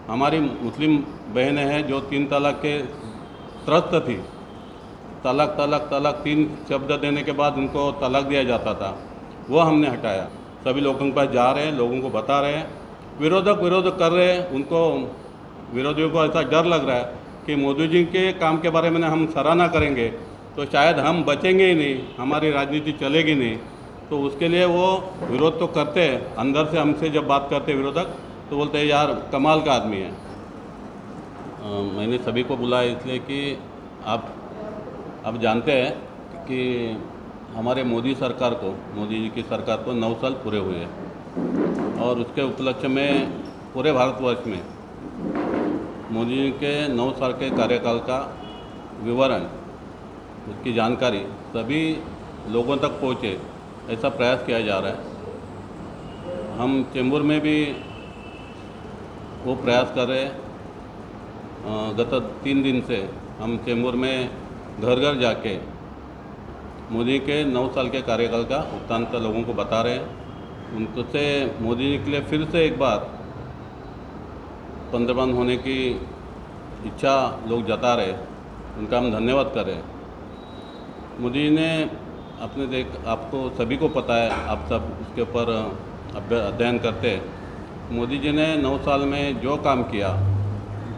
हमारी मुस्लिम बहनें हैं जो 3 तलाक के त्रस्त थी, तलाक तलाक तलाक 3 शब्द देने के बाद उनको तलाक दिया जाता था, वो हमने हटाया। सभी लोगों के पास जा रहे हैं, लोगों को बता रहे हैं। विरोध कर रहे हैं, उनको विरोधियों को ऐसा डर लग रहा है कि मोदी जी के काम के बारे में हम सराहना करेंगे तो शायद हम बचेंगे ही नहीं, हमारी राजनीति चलेगी नहीं। तो उसके लिए वो विरोध तो करते हैं, अंदर से हमसे जब बात करते हैं विरोधक तो बोलते हैं यार कमाल का आदमी है। मैंने सभी को बुलाया इसलिए कि आप जानते हैं कि हमारे मोदी जी की सरकार को 9 साल पूरे हुए हैं और उसके उपलक्ष्य में पूरे भारतवर्ष में मोदी जी के 9 साल के कार्यकाल का विवरण, उसकी जानकारी सभी लोगों तक पहुँचे, ऐसा प्रयास किया जा रहा है। हम चेंबूर में भी वो प्रयास कर रहे हैं। गत 3 दिन से हम चेंबूर में घर घर जाके मोदी के 9 साल के कार्यकाल का वृत्तांत लोगों को बता रहे हैं। उनसे मोदी जी के लिए फिर से एक बार पंद्रबान होने की इच्छा लोग जता रहे, उनका हम धन्यवाद कर रहे हैं। मोदी जी ने आपको सभी को पता है, आप सब उसके ऊपर अध्ययन करते हैं। मोदी जी ने 9 साल में जो काम किया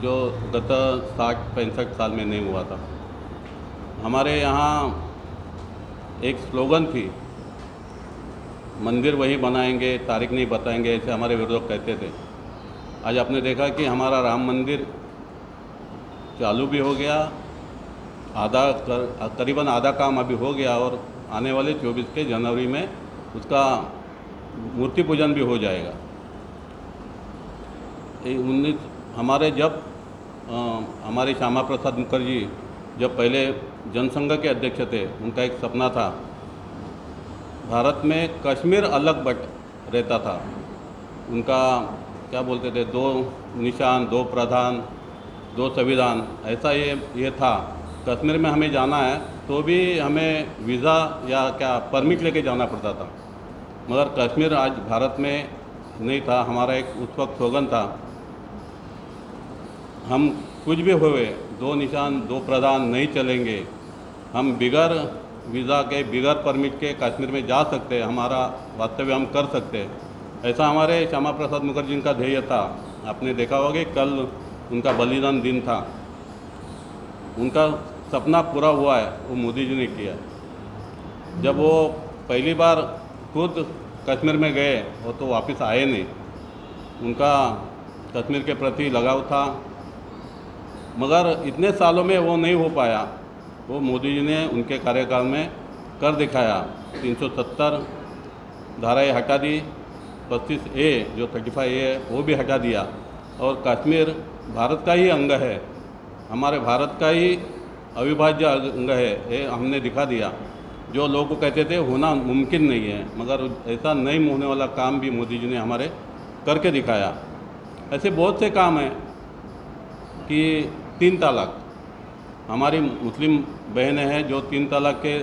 जो गत 60-65 साल में नहीं हुआ था। हमारे यहाँ एक स्लोगन थी, मंदिर वही बनाएंगे, तारीख नहीं बताएंगे, ऐसे हमारे विरोधक कहते थे। आज आपने देखा कि हमारा राम मंदिर चालू भी हो गया, करीबन आधा काम अभी हो गया और आने वाले 24 के जनवरी में उसका मूर्ति पूजन भी हो जाएगा। 19 हमारे श्यामा प्रसाद मुखर्जी जब पहले जनसंघ के अध्यक्ष थे, उनका एक सपना था भारत में कश्मीर अलग बट रहता था। उनका क्या बोलते थे, 2 निशान, 2 प्रधान, 2 संविधान, ऐसा ये था। कश्मीर में हमें जाना है तो भी हमें वीज़ा या क्या परमिट लेके जाना पड़ता था, मगर कश्मीर आज भारत में नहीं था। हमारा एक उस वक्त स्लोगन था, हम कुछ भी हुए 2 निशान 2 प्रधान नहीं चलेंगे, हम बिगर वीज़ा के बिगर परमिट के कश्मीर में जा सकते हैं, हमारा वास्तव्य हम कर सकते हैं। ऐसा हमारे श्यामा प्रसाद मुखर्जी का ध्येय था। आपने देखा होगा कि कल उनका बलिदान दिन था, उनका सपना पूरा हुआ है, वो मोदी जी ने किया। जब वो पहली बार खुद कश्मीर में गए वो तो वापस आए नहीं, उनका कश्मीर के प्रति लगाव था, मगर इतने सालों में वो नहीं हो पाया। वो मोदी जी ने उनके कार्यकाल में कर दिखाया। 370 धाराएँ हटा दी, 25A जो 35A है वो भी हटा दिया और कश्मीर भारत का ही अंग है, हमारे भारत का ही अविभाज्य अंग है, ये हमने दिखा दिया। जो लोग कहते थे होना मुमकिन नहीं है, मगर ऐसा नहीं होने वाला काम भी मोदी जी ने हमारे करके दिखाया। ऐसे बहुत से काम हैं कि 3 तलाक, हमारी मुस्लिम बहनें हैं जो 3 तलाक के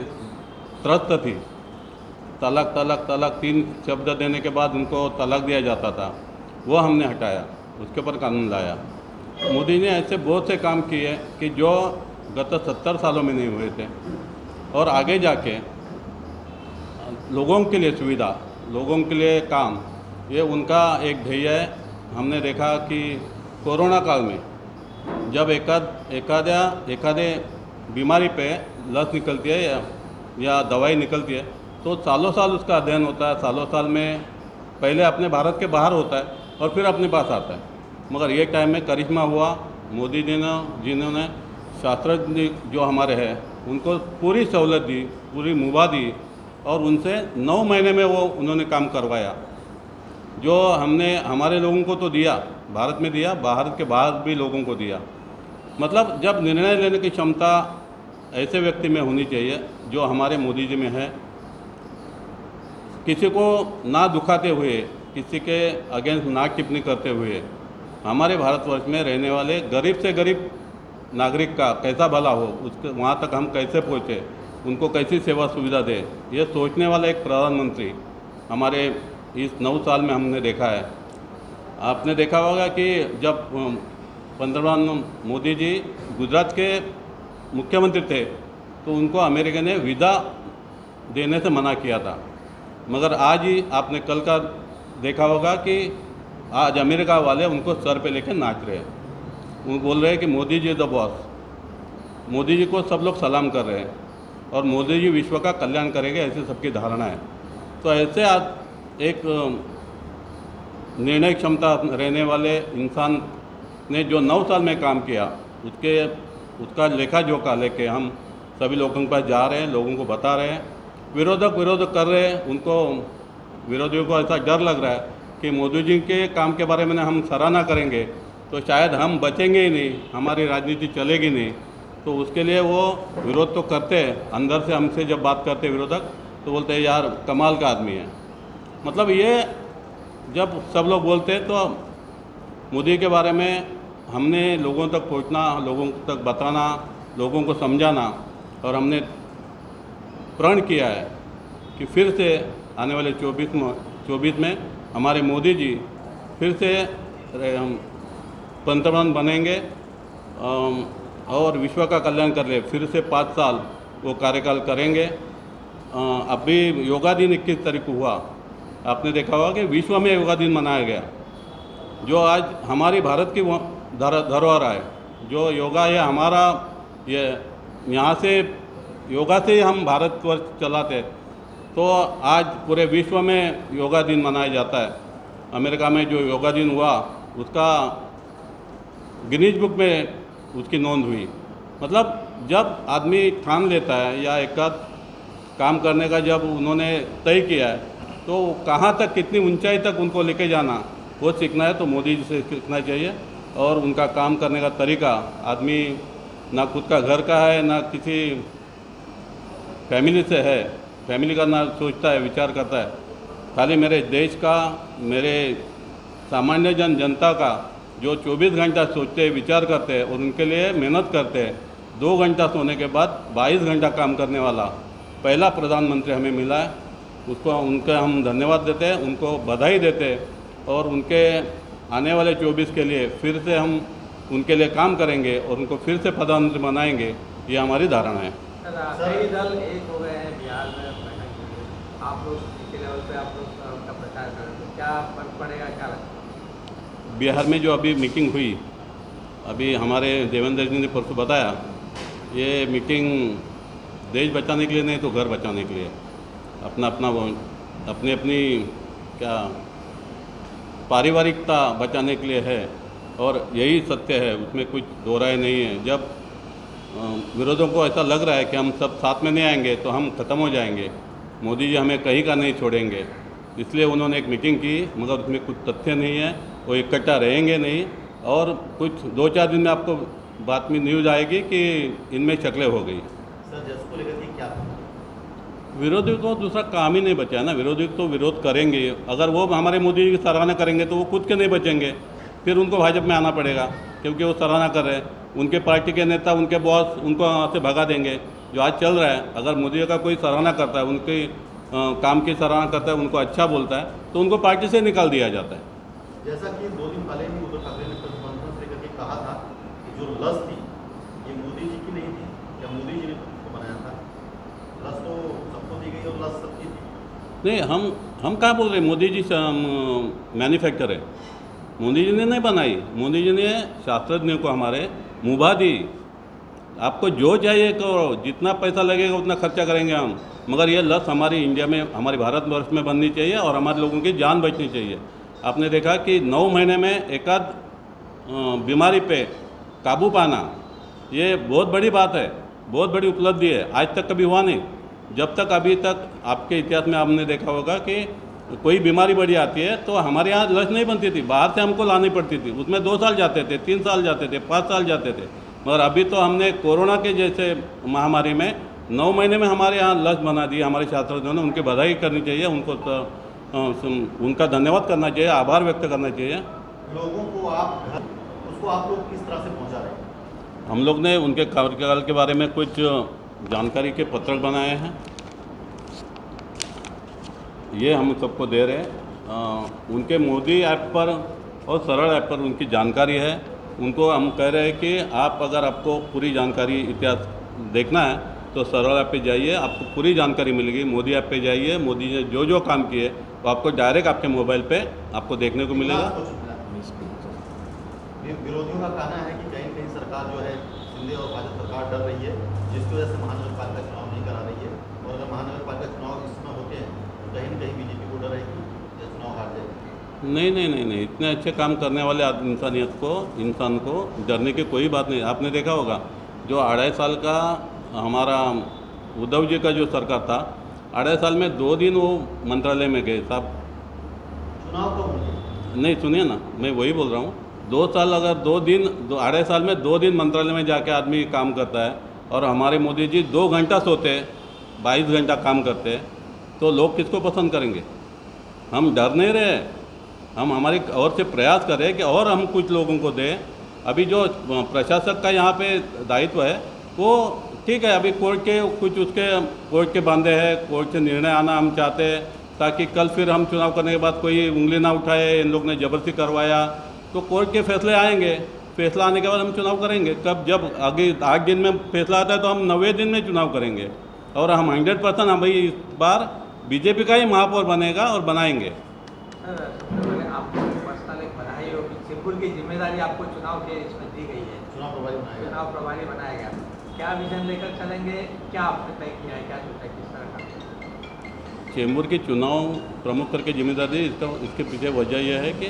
त्रस्त थी, तलाक तलाक तलाक 3 शब्द देने के बाद उनको तलाक दिया जाता था, वो हमने हटाया, उसके ऊपर कानून लाया। मोदी ने ऐसे बहुत से काम किए कि जो गत 70 सालों में नहीं हुए थे और आगे जाके लोगों के लिए सुविधा, लोगों के लिए काम, ये उनका एक ध्येय है। हमने देखा कि कोरोना काल में जब एखादे बीमारी पे लस निकलती है या दवाई निकलती है तो सालों साल उसका अध्ययन होता है, सालों साल में पहले अपने भारत के बाहर होता है और फिर अपने पास आता है। मगर ये टाइम में करिश्मा हुआ, मोदी जी ने जिन्होंने शास्त्रज्ञ जो हमारे हैं उनको पूरी सहूलत दी, पूरी मुभा दी और उनसे 9 महीने में वो उन्होंने काम करवाया। जो हमने हमारे लोगों को तो दिया, भारत में दिया, भारत के बाहर भी लोगों को दिया। मतलब जब निर्णय लेने की क्षमता ऐसे व्यक्ति में होनी चाहिए जो हमारे मोदी जी में है, किसी को ना दुखाते हुए, किसी के अगेंस्ट ना टिप्पणी करते हुए, हमारे भारतवर्ष में रहने वाले गरीब से गरीब नागरिक का कैसा भला हो, उसके वहाँ तक हम कैसे पहुँचे, उनको कैसी सेवा सुविधा दें, ये सोचने वाला एक प्रधानमंत्री हमारे इस 9 साल में हमने देखा है। आपने देखा होगा कि जब पंतप्रधान मोदी जी गुजरात के मुख्यमंत्री थे तो उनको अमेरिका ने वीज़ा देने से मना किया था, मगर आज ही आपने कल का देखा होगा कि आज अमेरिका वाले उनको सर पे लेकर नाच रहे हैं। वो बोल रहे हैं कि मोदी जी द बॉस। मोदी जी को सब लोग सलाम कर रहे हैं और मोदी जी विश्व का कल्याण करेंगे, ऐसी सबकी धारणा है। तो ऐसे आज एक निर्णय क्षमता रहने वाले इंसान ने जो 9 साल में काम किया उसका लेखा जोखा लेके हम सभी लोगों के पास जा रहे हैं, लोगों को बता रहे हैं। विरोध कर रहे हैं, उनको विरोधियों को ऐसा डर लग रहा है कि मोदी जी के काम के बारे में हम सराहना करेंगे तो शायद हम बचेंगे ही नहीं, हमारी राजनीति चलेगी नहीं। तो उसके लिए वो विरोध तो करते हैं, अंदर से हमसे जब बात करते हैं विरोधक तो बोलते हैं यार कमाल का आदमी है। मतलब ये जब सब लोग बोलते हैं तो मोदी के बारे में हमने लोगों तक पहुंचना, लोगों तक बताना, लोगों को समझाना, और हमने प्रण किया है कि फिर से आने वाले 24 में हमारे मोदी जी फिर से पंतप्रधान बनेंगे और विश्व का कल्याण कर ले। फिर से 5 साल वो कार्यकाल करेंगे। अभी योगा दिन 21 तारीख को हुआ, आपने देखा होगा कि विश्व में योगा दिन मनाया गया, जो आज हमारी भारत की धरोहर है। जो योगा है हमारा, ये यहाँ से योगा से ही हम भारतवर्ष चलाते, तो आज पूरे विश्व में योगा दिन मनाया जाता है। अमेरिका में जो योगा दिन हुआ उसका गिनीज बुक में उसकी नोंद हुई। मतलब जब आदमी ठान लेता है या एक काम करने का जब उन्होंने तय किया है तो कहाँ तक, कितनी ऊंचाई तक उनको लेके जाना वो सीखना है तो मोदी जी से सीखना चाहिए। और उनका काम करने का तरीका, आदमी ना खुद का घर का है ना किसी फैमिली से है, फैमिली का ना सोचता है, विचार करता है, खाली मेरे देश का, मेरे सामान्य जनता का जो 24 घंटा सोचते हैं, विचार करते हैं और उनके लिए मेहनत करते हैं। 2 घंटा सोने के बाद 22 घंटा काम करने वाला पहला प्रधानमंत्री हमें मिला है। उसको उनका हम धन्यवाद देते हैं, उनको बधाई देते हैं और उनके आने वाले 24 के लिए फिर से हम उनके लिए काम करेंगे और उनको फिर से प्रधानमंत्री बनाएंगे, ये हमारी धारणा है। कई दल एक हो गए हैं बिहार में बैठक के लिए, आप लोग के लेवल पे आप लोग उनका प्रचार करें तो क्या फर्क पड़ेगा, क्या लगता है? बिहार में जो अभी मीटिंग हुई, अभी हमारे देवेंद्र जी ने परसों बताया, ये मीटिंग देश बचाने के लिए नहीं तो घर बचाने के लिए, अपनी क्या पारिवारिकता बचाने के लिए है और यही सत्य है, उसमें कुछ दो राय नहीं है। जब विरोधियों को ऐसा लग रहा है कि हम सब साथ में नहीं आएंगे तो हम ख़त्म हो जाएंगे, मोदी जी हमें कहीं का नहीं छोड़ेंगे, इसलिए उन्होंने एक मीटिंग की, मगर उसमें कुछ तथ्य नहीं है, वो इकट्ठा रहेंगे नहीं। और कुछ 2-4 दिन में आपको बात में न्यूज़ आएगी कि इनमें शक्लें हो गई। सर जस को लेकर के क्या विरोधी को दूसरा काम ही नहीं बचा ना, विरोधी तो विरोध करेंगे। अगर वो हमारे मोदी जी की सराहना करेंगे तो वो खुद के नहीं बचेंगे, फिर उनको भाजपा में आना पड़ेगा क्योंकि वो सराहना कर रहे हैं। उनके पार्टी के नेता, उनके बॉस उनको वहाँ से भगा देंगे। जो आज चल रहा है, अगर मोदी का कोई सराहना करता है, उनके काम की सराहना करता है, उनको अच्छा बोलता है तो उनको पार्टी से निकाल दिया जाता है। जैसा कि 2 दिन पहले ही उद्धव ठाकरे ने प्रेस कॉन्फ्रेंस लेकर के कहा था कि जो लस थी ये मोदी जी की नहीं थी, या मोदी जी ने उसको बनाया था। लस तो सबको दी गई और लस सबकी थी। नहीं, हम कहाँ बोल रहे हैं, मोदी जी मैन्युफैक्चर है, मोदी जी ने नहीं बनाई। मोदी जी ने शास्त्रज्ञों को हमारे मुभा दी, आपको जो चाहिए करो, जितना पैसा लगेगा उतना खर्चा करेंगे हम, मगर ये लस हमारी इंडिया में, हमारे भारतवर्ष में बननी चाहिए और हमारे लोगों की जान बचनी चाहिए। आपने देखा कि 9 महीने में एकाध बीमारी पे काबू पाना, ये बहुत बड़ी बात है, बहुत बड़ी उपलब्धि है, आज तक कभी हुआ नहीं। जब तक अभी तक आपके इतिहास में आपने देखा होगा कि कोई बीमारी बड़ी आती है तो हमारे यहाँ लस नहीं बनती थी, बाहर से हमको लानी पड़ती थी, उसमें 2 साल जाते थे, 3 साल जाते थे, 5 साल जाते थे। मगर अभी तो हमने कोरोना के जैसे महामारी में 9 महीने में हमारे यहाँ लस बना दी हमारे शास्त्रज्ञों ने। उनकी बधाई करनी चाहिए, उनका धन्यवाद करना चाहिए, आभार व्यक्त करना चाहिए। लोगों को उसको आप लोग किस तरह से पहुंचा रहे हैं? हम लोग ने उनके कार्यकाल के बारे में कुछ जानकारी के पत्रक बनाए हैं, ये हम सबको दे रहे हैं। उनके मोदी ऐप पर और सरल ऐप पर उनकी जानकारी है। उनको हम कह रहे हैं कि आप अगर आपको पूरी जानकारी इतिहास देखना है तो सरल ऐप पे जाइए, आपको पूरी जानकारी मिलेगी। मोदी ऐप पे जाइए, मोदी ने जो जो काम किए वो आपको डायरेक्ट आपके मोबाइल पे आपको देखने को मिलेगा। विरोधियों का कहना है कि कहीं कहीं सरकार जो है शिंदे और भाजपा सरकार डर रही है, जिसकी वजह से महानगर पालिका चुनाव नहीं करा रही है, और अगर महानगर पालिका चुनाव इस समय होते हैं तो कहीं न कहीं बीजेपी को डर है कि ये चुनाव हार जाएगी। नहीं नहीं नहीं नहीं, इतने अच्छे काम करने वाले इंसान को डरने की कोई बात नहीं। आपने देखा होगा जो 2.5 साल का हमारा उद्धव जी का जो सरकार था, 2.5 साल में 2 दिन वो मंत्रालय में गए साहब। चुनाव कब होंगे? नहीं सुनिए ना, मैं वही बोल रहा हूँ, 2 साल अगर 2.5 साल में 2 दिन मंत्रालय में जाके आदमी काम करता है, और हमारे मोदी जी 2 घंटा सोते हैं, 22 घंटा काम करते हैं, तो लोग किसको पसंद करेंगे? हम डर नहीं रहे, हम हमारी ओर से प्रयास करें कि और हम कुछ लोगों को दें। अभी जो प्रशासक का यहाँ पे दायित्व है वो ठीक है, अभी कोर्ट के बांधे हैं, कोर्ट से निर्णय आना हम चाहते हैं, ताकि कल फिर हम चुनाव करने के बाद कोई उंगली ना उठाए, इन लोग ने ज़बरदस्ती करवाया, तो कोर्ट के फैसले आएंगे, फैसला आने के बाद हम चुनाव करेंगे। कब? जब आगे 8 दिन में फैसला आता है तो हम 90 दिन में चुनाव करेंगे, और हम 100% हम भाई इस बार बीजेपी का ही महापौर बनेगा और बनाएंगे। सर सबसे पहले आपको पर्सनल एक बधाई हो कि चेंबूर की जिम्मेदारी आपको चुनाव के इसमें दी गई है, चुनाव प्रभारी बनाएगा। चुनाव प्रभारी बनाया गया। क्या विजन लेकर चलेंगे, क्या आपने तय किया है, क्या सोचा है किस तरह का? चेंबूर की चुनाव प्रमुख करके जिम्मेदारी इसके पीछे वजह यह है कि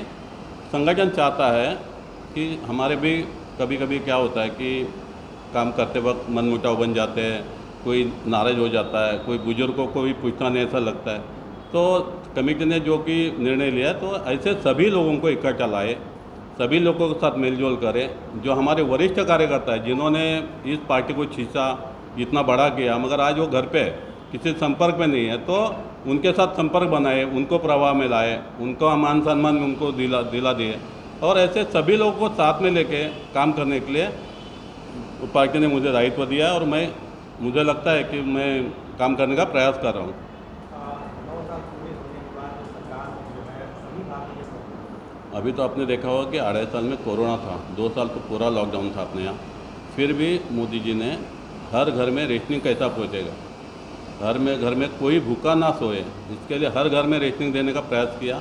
संगठन चाहता है कि हमारे भी कभी कभी क्या होता है कि काम करते वक्त मनमुटाव बन जाते हैं, कोई नाराज़ हो जाता है, कोई बुजुर्गों को भी पूछना नहीं ऐसा लगता है, तो कमेटी ने जो कि निर्णय लिया तो ऐसे सभी लोगों को इकट्ठा लाए, सभी लोगों के साथ मेलजोल करें। जो हमारे वरिष्ठ कार्यकर्ता है जिन्होंने इस पार्टी को खींचा, इतना बड़ा किया, मगर आज वो घर पे किसी संपर्क में नहीं है, तो उनके साथ संपर्क बनाए, उनको प्रवाह में लाए, उनको मान सम्मान उनको दिला दिए, और ऐसे सभी लोगों को साथ में लेके काम करने के लिए पार्टी ने मुझे दायित्व दिया, और मुझे लगता है कि मैं काम करने का प्रयास कर रहा हूँ। 9 साल पूरे होने के बाद जो सरकार जो है सभी भारतीय अभी तो आपने देखा होगा कि 2.5 साल में कोरोना था, 2 साल तो पूरा लॉकडाउन था अपने यहाँ, फिर भी मोदी जी ने हर घर में रेशनिंग कैसा पहुँचेगा, घर में कोई भूखा ना सोए, इसके लिए हर घर में रेशनिंग देने का प्रयास किया।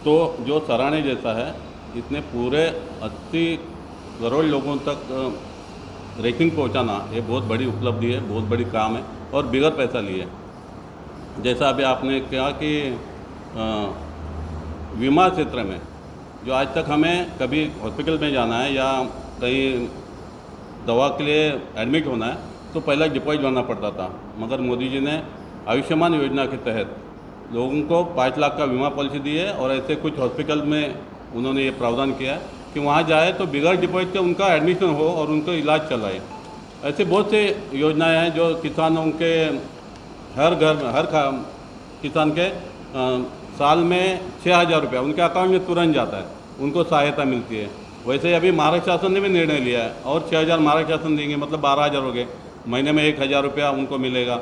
तो जो सराहनीय जैसा है, इसने पूरे 80 करोड़ लोगों तक रेशनिंग पहुंचाना, ये बहुत बड़ी उपलब्धि है, बहुत बड़ी काम है, और बगैर पैसा लिए। जैसा अभी आपने कहा कि बीमा क्षेत्र में जो आज तक हमें कभी हॉस्पिटल में जाना है या कहीं दवा के लिए एडमिट होना है तो पहले डिपॉजिट भरना पड़ता था, मगर मोदी जी ने आयुष्मान योजना के तहत लोगों को 5 लाख का बीमा पॉलिसी दी है, और ऐसे कुछ हॉस्पिटल में उन्होंने ये प्रावधान किया है कि वहाँ जाए तो बगैर डिपॉजिट के उनका एडमिशन हो और उनको इलाज चलाए। ऐसे बहुत से योजनाएं हैं जो किसानों के हर किसान के साल में 6,000 रुपया उनके अकाउंट में तुरंत जाता है, उनको सहायता मिलती है। वैसे ही अभी महाराष्ट्र शासन ने भी निर्णय लिया है, और 6,000 महाराष्ट्र शासन देंगे, मतलब 12,000 हो गए, महीने में 1,000 रुपया उनको मिलेगा।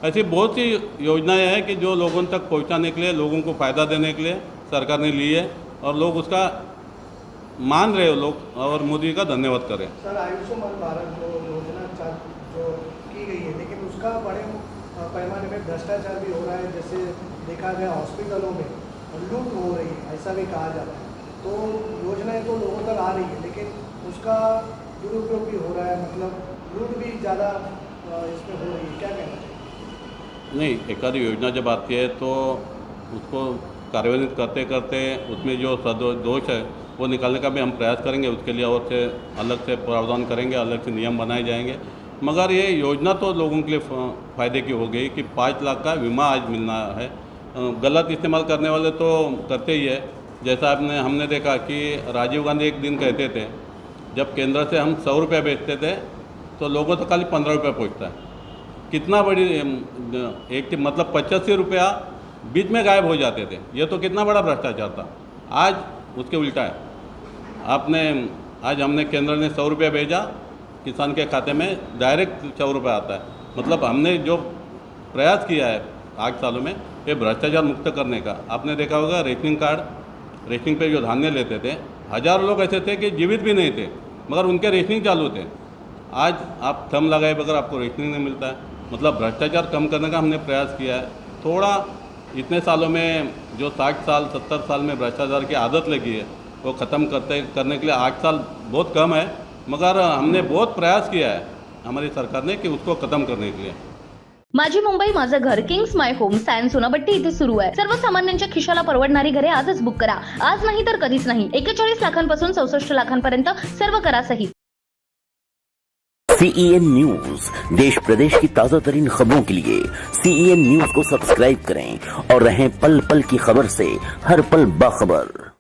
ऐसी बहुत सी योजनाएं हैं कि जो लोगों तक पहुंचाने के लिए, लोगों को फ़ायदा देने के लिए सरकार ने ली है, और लोग उसका मान रहे हो लोग, और मोदी का धन्यवाद करें। सर आयुष्मान भारत जो योजना जो की गई है, लेकिन उसका बड़े पैमाने में भ्रष्टाचार भी हो रहा है, जैसे देखा गया हॉस्पिटलों में लूट हो रही है, ऐसा भी कहा जाता है। तो योजनाएं तो लोगों तक आ रही है, लेकिन उसका दुरुपयोग भी हो रहा है, मतलब लूट भी ज़्यादा इसमें हो रही है, क्या कहना चाहिए? नहीं, एक आधी योजना जब आती है तो उसको कार्यान्वित करते करते उसमें जो दोष है वो निकालने का भी हम प्रयास करेंगे। उसके लिए और से अलग से प्रावधान करेंगे, अलग से नियम बनाए जाएंगे। मगर ये योजना तो लोगों के लिए फ़ायदे की हो गई कि 5 लाख का बीमा आज मिलना है। गलत इस्तेमाल करने वाले तो करते ही है। जैसा हमने देखा कि राजीव गांधी एक दिन कहते थे, जब केंद्र से हम 100 रुपये बेचते थे तो लोगों तक खाली 15 रुपये पहुँचता है। कितना बड़ी एक मतलब 85 रुपया बीच में गायब हो जाते थे। ये तो कितना बड़ा भ्रष्टाचार था। आज उसके उल्टा है। आज हमने केंद्र ने 100 रुपया भेजा, किसान के खाते में डायरेक्ट 100 रुपये आता है। मतलब हमने जो प्रयास किया है 8 सालों में, ये भ्रष्टाचार मुक्त करने का। आपने देखा होगा रेशनिंग कार्ड रेशनिंग पे जो धान्य लेते थे, हज़ारों लोग ऐसे थे कि जीवित भी नहीं थे, मगर उनके रेशनिंग चालू थे। आज आप थंब लगाए बगैर आपको रेशनिंग नहीं मिलता है। मतलब भ्रष्टाचार कम करने का हमने प्रयास किया है। थोड़ा इतने सालों में जो 60 साल 70 साल में भ्रष्टाचार की आदत लगी है वो ख़त्म करने के लिए 8 साल बहुत कम है, मगर हमने बहुत प्रयास किया है हमारी सरकार ने कि उसको ख़त्म करने के लिए। माझी मुंबई माझं घर Kings my home science Sonapatti इथे सुरू आहे। सर्वसामान्यांच्या खिशाला परवडणारी घरे आजच बुक करा। आज नाही तर कधीच नाही। 41 लाखांपासून 64 लाखांपर्यंत सर्व करासहित। CEN न्यूज देश प्रदेश की ताजा तरीन खबरों के लिए CEN न्यूज को सब्सक्राइब करें और रहें पल पल की खबर से हर पल बाखबर।